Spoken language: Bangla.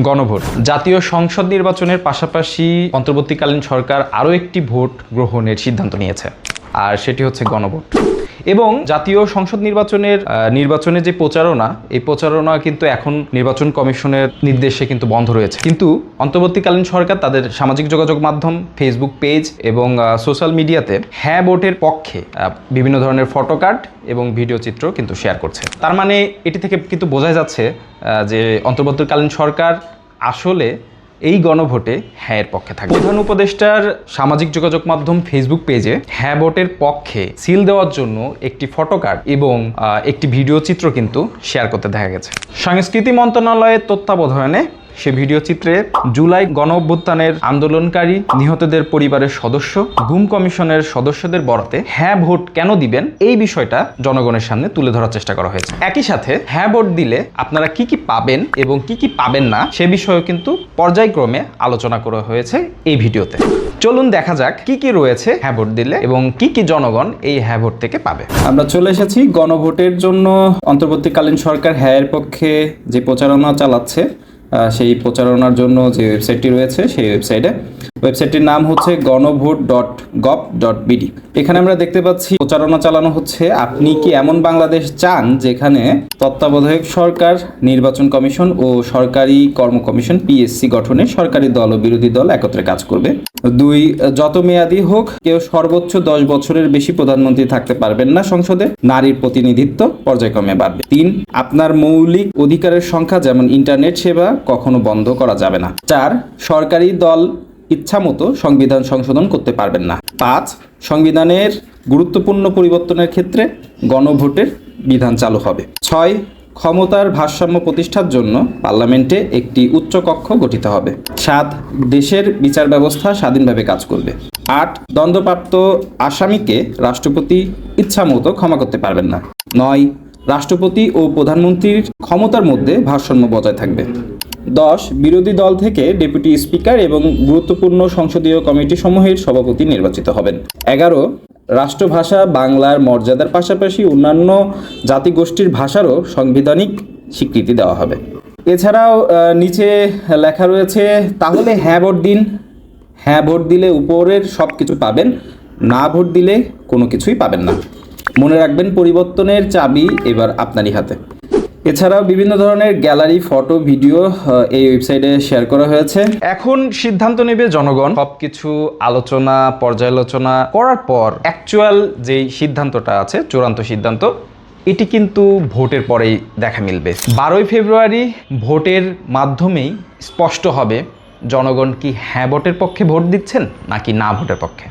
গণভোট। জাতীয় সংসদ নির্বাচনের পাশাপাশি অন্তর্বর্তীকালীন সরকার আরও একটি ভোট গ্রহণের সিদ্ধান্ত নিয়েছে, আর সেটি হচ্ছে গণভোট। এবং জাতীয় সংসদ নির্বাচনের যে প্রচারণা, এই প্রচারণা কিন্তু এখন নির্বাচন কমিশনের নির্দেশে কিন্তু বন্ধ রয়েছে। কিন্তু অন্তর্বর্তীকালীন সরকার তাদের সামাজিক যোগাযোগ মাধ্যম, ফেসবুক পেজ এবং সোশ্যাল মিডিয়াতে হ্যাঁ ভোটের পক্ষে বিভিন্ন ধরনের ফটোকার্ড এবং ভিডিও চিত্র কিন্তু শেয়ার করছে। তার মানে এটি থেকে কিন্তু বোঝা যাচ্ছে যে অন্তর্বর্তীকালীন সরকার আসলে এই গণভোটে হ্যাঁ এর পক্ষে থাকবে। প্রধান উপদেষ্টার সামাজিক যোগাযোগ মাধ্যম ফেসবুক পেজে হ্যাঁ ভোটের পক্ষে সিল দেওয়ার জন্য একটি ফটোকার্ড এবং একটি ভিডিও চিত্র কিন্তু শেয়ার করতে দেখা গেছে। সংস্কৃতি মন্ত্রণালয়ের তত্ত্বাবধানে সে ভিডিও চিত্রে জুলাই গণ অভ্যুত্থানের আন্দোলনকারী নিহতদের পরিবারের সদস্য, গুম কমিশনের সদস্যদের বরাতে হ্যাঁ ভোট কেন দিবেন এই বিষয়টা জনগণের সামনে তুলে ধরার চেষ্টা করা হয়েছে। একই সাথে হ্যাঁ ভোট দিলে আপনারা কি কি পাবেন এবং কি কি পাবেন না সে বিষয়েও কিন্তু পর্যায়ক্রমে আলোচনা করা হয়েছে এই ভিডিওতে। চলুন দেখা যাক কি কি রয়েছে হ্যাঁ ভোট দিলে এবং কি কি জনগণ এই হ্যাঁ ভোট থেকে পাবে। আমরা চলে এসেছি গণভোটের জন্য অন্তর্বর্তীকালীন সরকার হ্যাঁ এর পক্ষে যে প্রচারণা চালাচ্ছে সেই প্রচারণার জন্য যে ওয়েবসাইটটি রয়েছে সেই ওয়েবসাইটটির নাম হচ্ছে গণভোট.gov.bd। এখানে আমরা দেখতে পাচ্ছি প্রচারণা চালানো হচ্ছে। আপনি কি এমন বাংলাদেশ চান যেখানে তত্ত্বাবধায়ক সরকার, নির্বাচন কমিশন ও সরকারি কর্ম কমিশন পিএসসি গঠনে সরকারি দল ও বিরোধী দল একত্রে কাজ করবে। 2, যত মেয়াদী হোক কেউ সর্বোচ্চ 10 বছরের বেশি প্রধানমন্ত্রী থাকতে পারবেন না সংসদে। নারীর প্রতিনিধিত্ব পর্যায়ক্রমে বাড়বে। 3, আপনার মৌলিক অধিকারের সংখ্যা যেমন ইন্টারনেট সেবা কখনো বন্ধ করা যাবে না। 4, সরকারি দল ইচ্ছামতো সংবিধান সংশোধন করতে পারবেন না। 5, সংবিধানের গুরুত্বপূর্ণ পরিবর্তনের ক্ষেত্রে গণভোটের বিধান চালু হবে। 6, ক্ষমতার ভারসাম্য প্রতিষ্ঠার জন্য পার্লামেন্টে একটি উচ্চ কক্ষ গঠিত হবে। 7, দেশের বিচার ব্যবস্থা স্বাধীনভাবে কাজ করবে। 8, দণ্ডপ্রাপ্ত আসামিকে রাষ্ট্রপতি ইচ্ছামতো ক্ষমা করতে পারবেন না। 9, রাষ্ট্রপতি ও প্রধানমন্ত্রীর ক্ষমতার মধ্যে ভারসাম্য বজায় থাকবে। 10, বিরোধী দল থেকে ডেপুটি স্পিকার এবং গুরুত্বপূর্ণ সংসদীয় কমিটি সমূহের সভাপতি নির্বাচিত হবেন। 11, রাষ্ট্রভাষা বাংলার মর্যাদার পাশাপাশি অন্যান্য জাতিগোষ্ঠীর ভাষারও সাংবিধানিক স্বীকৃতি দেওয়া হবে। এছাড়াও নিচে লেখা রয়েছে তাহলে হ্যাঁ ভোট দিন। হ্যাঁ ভোট দিলে উপরের সব কিছু পাবেন, না ভোট দিলে কোনো কিছুই পাবেন না। মনে রাখবেন পরিবর্তনের চাবি এবার আপনারই হাতে। এছাড়াও বিভিন্ন ধরনের গ্যালারি, ফটো, ভিডিও এই ওয়েবসাইটে শেয়ার করা হয়েছে। এখন সিদ্ধান্ত নেবে জনগণ। সবকিছু আলোচনা পর্যালোচনা করার পর অ্যাকচুয়াল যেই সিদ্ধান্তটা আছে, চূড়ান্ত সিদ্ধান্ত, এটি কিন্তু ভোটের পরেই দেখা মিলবে। 12 ফেব্রুয়ারি ভোটের মাধ্যমেই স্পষ্ট হবে জনগণ কি হ্যাঁ ভোটের পক্ষে ভোট দিচ্ছেন নাকি না ভোটের পক্ষে।